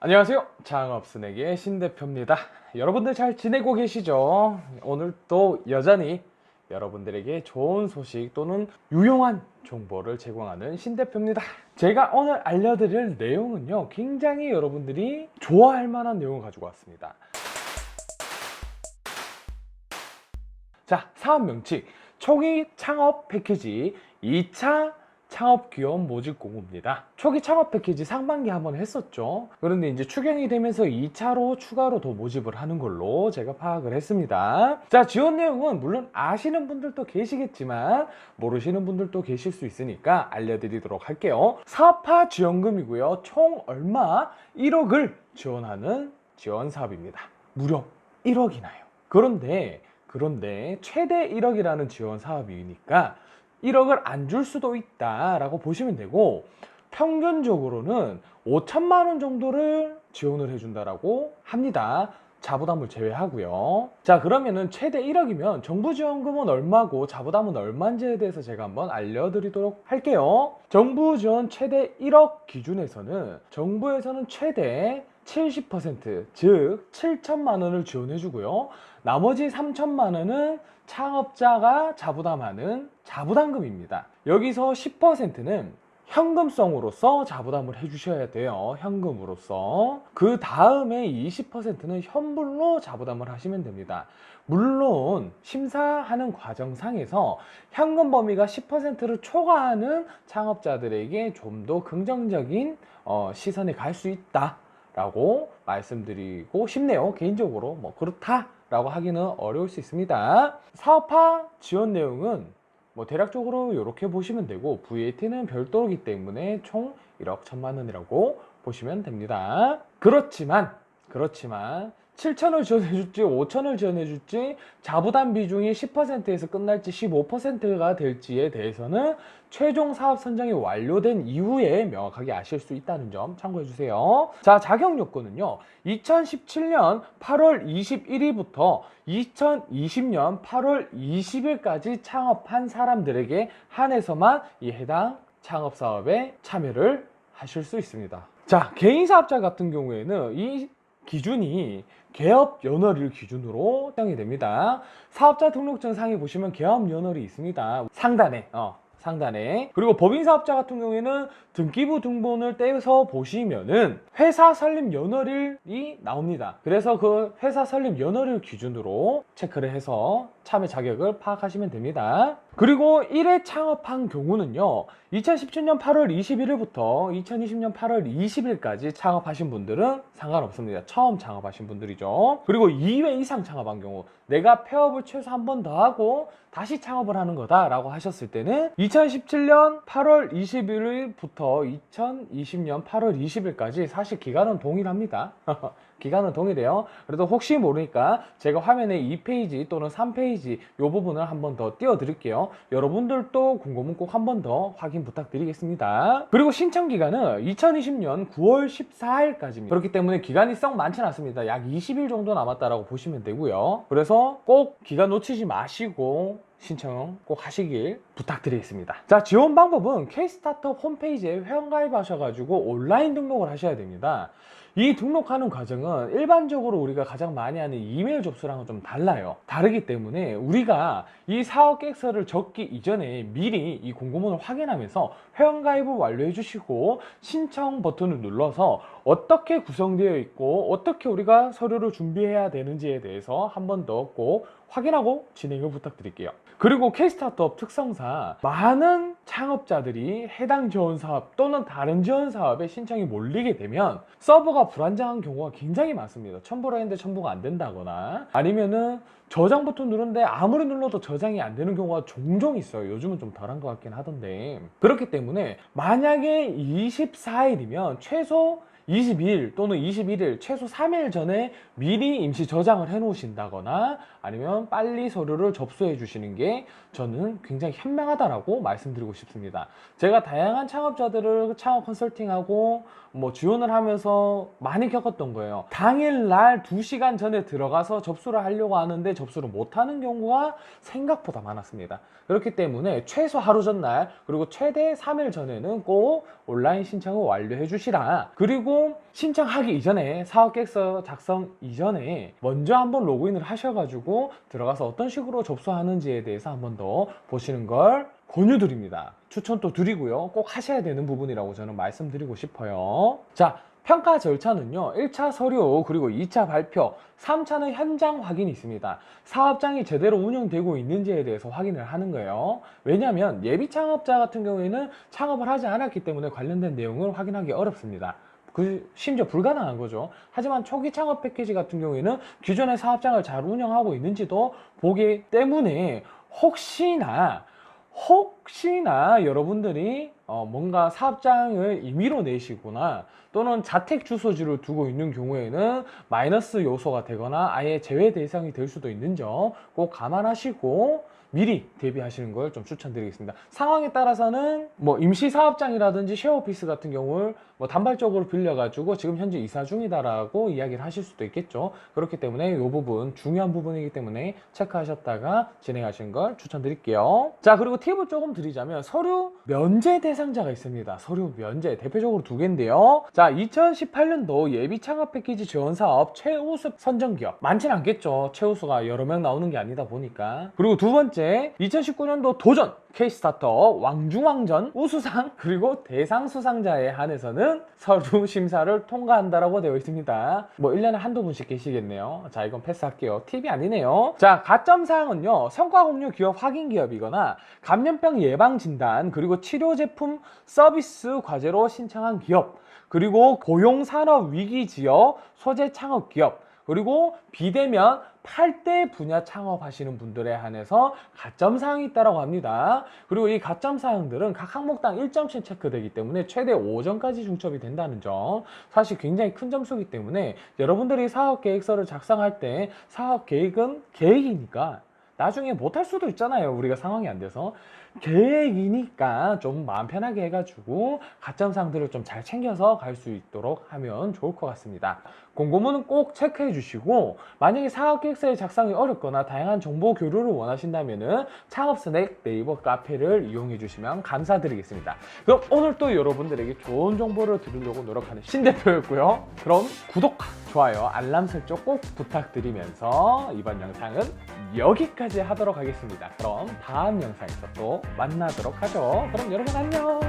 안녕하세요. 창업순에게 신대표입니다. 여러분들 잘 지내고 계시죠? 오늘 또 여전히 여러분들에게 좋은 소식 또는 유용한 정보를 제공하는 신대표입니다. 제가 오늘 알려드릴 내용은요, 굉장히 여러분들이 좋아할 만한 내용을 가지고 왔습니다. 자, 사업 명칭 초기 창업 패키지 2차 창업 기업 모집 공고입니다. 초기 창업 패키지 상반기 한번 했었죠. 그런데 이제 추경이 되면서 2차로 추가로 더 모집을 하는 걸로 제가 파악을 했습니다. 자, 지원 내용은 물론 아시는 분들도 계시겠지만 모르시는 분들도 계실 수 있으니까 알려드리도록 할게요. 사업화 지원금이고요. 총 얼마? 1억을 지원하는 지원 사업입니다. 무려 1억이 나요. 그런데 최대 1억이라는 지원 사업이니까 1억을 안 줄 수도 있다라고 보시면 되고, 평균적으로는 5천만 원 정도를 지원을 해준다라고 합니다. 자부담을 제외하고요. 자, 그러면은 최대 1억이면 정부 지원금은 얼마고 자부담은 얼마인지에 대해서 제가 한번 알려드리도록 할게요. 정부 지원 최대 1억 기준에서는 정부에서는 최대 70%, 즉 7천만 원을 지원해 주고요. 나머지 3천만 원은 창업자가 자부담하는 자부담금입니다. 여기서 10%는 현금성으로서 자부담을 해주셔야 돼요. 현금으로서. 그 다음에 20%는 현물로 자부담을 하시면 됩니다. 물론 심사하는 과정상에서 현금 범위가 10%를 초과하는 창업자들에게 좀 더 긍정적인 시선에 갈 수 있다 라고 말씀드리고 싶네요. 개인적으로 뭐 그렇다라고 하기는 어려울 수 있습니다. 사업화 지원 내용은 뭐 대략적으로 이렇게 보시면 되고, VAT는 별도이기 때문에 총 1억 1천만 원이라고 보시면 됩니다. 그렇지만 7천을 지원해줄지 5천을 지원해줄지 자부담 비중이 10%에서 끝날지 15%가 될지에 대해서는 최종 사업 선정이 완료된 이후에 명확하게 아실 수 있다는 점 참고해 주세요. 자, 자격 요건은요, 2017년 8월 21일부터 2020년 8월 20일까지 창업한 사람들에게 한해서만 이 해당 창업 사업에 참여를 하실 수 있습니다. 자, 개인 사업자 같은 경우에는 이 기준이 개업 연월일 기준으로 설정이 됩니다. 사업자 등록증 상에 보시면 개업 연월이 있습니다. 상단에. 그리고 법인 사업자 같은 경우에는 등기부 등본을 떼서 보시면은 회사 설립 연월일이 나옵니다. 그래서 그 회사 설립 연월일 기준으로 체크를 해서 참여 자격을 파악하시면 됩니다. 그리고 1회 창업한 경우는요, 2017년 8월 21일부터 2020년 8월 20일까지 창업하신 분들은 상관없습니다. 처음 창업하신 분들이죠. 그리고 2회 이상 창업한 경우, 내가 폐업을 최소 한 번 더 하고 다시 창업을 하는 거다 라고 하셨을 때는 2017년 8월 21일부터 2020년 8월 20일까지 사실 기간은 동일합니다. 기간은 동일해요. 그래도 혹시 모르니까 제가 화면에 2페이지 또는 3페이지 이 부분을 한 번 더 띄워 드릴게요. 여러분들도 궁금은 꼭 한 번 더 확인 부탁드리겠습니다. 그리고 신청 기간은 2020년 9월 14일까지입니다. 그렇기 때문에 기간이 썩 많지는 않습니다. 약 20일 정도 남았다라고 보시면 되고요. 그래서 꼭 기간 놓치지 마시고 신청 꼭 하시길 부탁드리겠습니다. 자, 지원 방법은 K-스타트업 홈페이지에 회원가입하셔가지고 온라인 등록을 하셔야 됩니다. 이 등록하는 과정은 일반적으로 우리가 가장 많이 하는 이메일 접수랑은 좀 달라요. 다르기 때문에 우리가 이 사업 계획서를 적기 이전에 미리 이 공고문을 확인하면서 회원가입을 완료해 주시고 신청 버튼을 눌러서 어떻게 구성되어 있고 어떻게 우리가 서류를 준비해야 되는지에 대해서 한 번 더 꼭 확인하고 진행을 부탁드릴게요. 그리고 K-스타트업 특성상 많은 창업자들이 해당 지원 사업 또는 다른 지원 사업에 신청이 몰리게 되면 서버가 불안정한 경우가 굉장히 많습니다. 첨부를 했는데 첨부가 안 된다거나 아니면은 저장 버튼 누르는데 아무리 눌러도 저장이 안 되는 경우가 종종 있어요. 요즘은 좀 덜한 것 같긴 하던데. 그렇기 때문에 만약에 24일이면 최소 22일 또는 21일 최소 3일 전에 미리 임시 저장을 해 놓으신다거나 아니면 빨리 서류를 접수해 주시는 게 저는 굉장히 현명하다라고 말씀드리고 싶습니다. 제가 다양한 창업자들을 창업 컨설팅하고 지원을 하면서 많이 겪었던 거예요. 당일날 2시간 전에 들어가서 접수를 하려고 하는데 접수를 못하는 경우가 생각보다 많았습니다. 그렇기 때문에 최소 하루 전날 그리고 최대 3일 전에는 꼭 온라인 신청을 완료해 주시라. 그리고 신청하기 이전에 사업계획서 작성 이전에 먼저 한번 로그인을 하셔가지고 들어가서 어떤 식으로 접수하는지에 대해서 한번 더 보시는 걸 권유드립니다. 추천도 드리고요. 꼭 하셔야 되는 부분이라고 저는 말씀드리고 싶어요. 자, 평가 절차는요, 1차 서류, 그리고 2차 발표, 3차는 현장 확인이 있습니다. 사업장이 제대로 운영되고 있는지에 대해서 확인을 하는 거예요. 왜냐하면 예비 창업자 같은 경우에는 창업을 하지 않았기 때문에 관련된 내용을 확인하기 어렵습니다. 심지어 불가능한 거죠. 하지만 초기 창업 패키지 같은 경우에는 기존의 사업장을 잘 운영하고 있는지도 보기 때문에 혹시나 여러분들이 뭔가 사업장을 임의로 내시거나 또는 자택 주소지를 두고 있는 경우에는 마이너스 요소가 되거나 아예 제외 대상이 될 수도 있는 점 꼭 감안하시고 미리 대비하시는 걸 좀 추천드리겠습니다. 상황에 따라서는 임시 사업장이라든지 쉐어오피스 같은 경우를 단발적으로 빌려가지고 지금 현재 이사 중이다라고 이야기를 하실 수도 있겠죠. 그렇기 때문에 이 부분 중요한 부분이기 때문에 체크하셨다가 진행하시는 걸 추천드릴게요. 자, 그리고 팁을 조금 드리자면 서류 면제 대상자가 있습니다. 서류 면제 대표적으로 2개인데요. 자, 2018년도 예비 창업 패키지 지원 사업 최우수 선정 기업 많진 않겠죠. 최우수가 여러 명 나오는 게 아니다 보니까. 그리고 두 번째 2019년도 도전 K스타터 왕중왕전 우수상 그리고 대상 수상자에 한해서는 서류 심사를 통과한다라고 되어 있습니다. 1년에 한두 분씩 계시겠네요. 자, 이건 패스할게요. 팁이 아니네요. 자, 가점 사항은요, 성과 공유 기업 확인 기업이거나 감염병 예방 진단 그리고 치료 제품 서비스 과제로 신청한 기업, 그리고 고용 산업 위기 지역 소재 창업 기업, 그리고 비대면 8대 분야 창업하시는 분들에 한해서 가점 사항이 있다고 합니다. 그리고 이 가점 사항들은 각 항목당 1점씩 체크되기 때문에 최대 5점까지 중첩이 된다는 점, 사실 굉장히 큰 점수이기 때문에 여러분들이 사업 계획서를 작성할 때 사업 계획은 계획이니까 나중에 못할 수도 있잖아요. 우리가 상황이 안 돼서. 계획이니까 좀 마음 편하게 해가지고 가점사항들을 좀 잘 챙겨서 갈 수 있도록 하면 좋을 것 같습니다. 공고문은 꼭 체크해 주시고, 만약에 사업계획서의 작성이 어렵거나 다양한 정보 교류를 원하신다면은 창업스낵 네이버 카페를 이용해 주시면 감사드리겠습니다. 그럼 오늘 또 여러분들에게 좋은 정보를 드리려고 노력하는 신대표였고요. 그럼 구독과 좋아요, 알람 설정 꼭 부탁드리면서 이번 영상은 여기까지 하도록 하겠습니다. 그럼 다음 영상에서 또 만나도록 하죠. 그럼 여러분 안녕.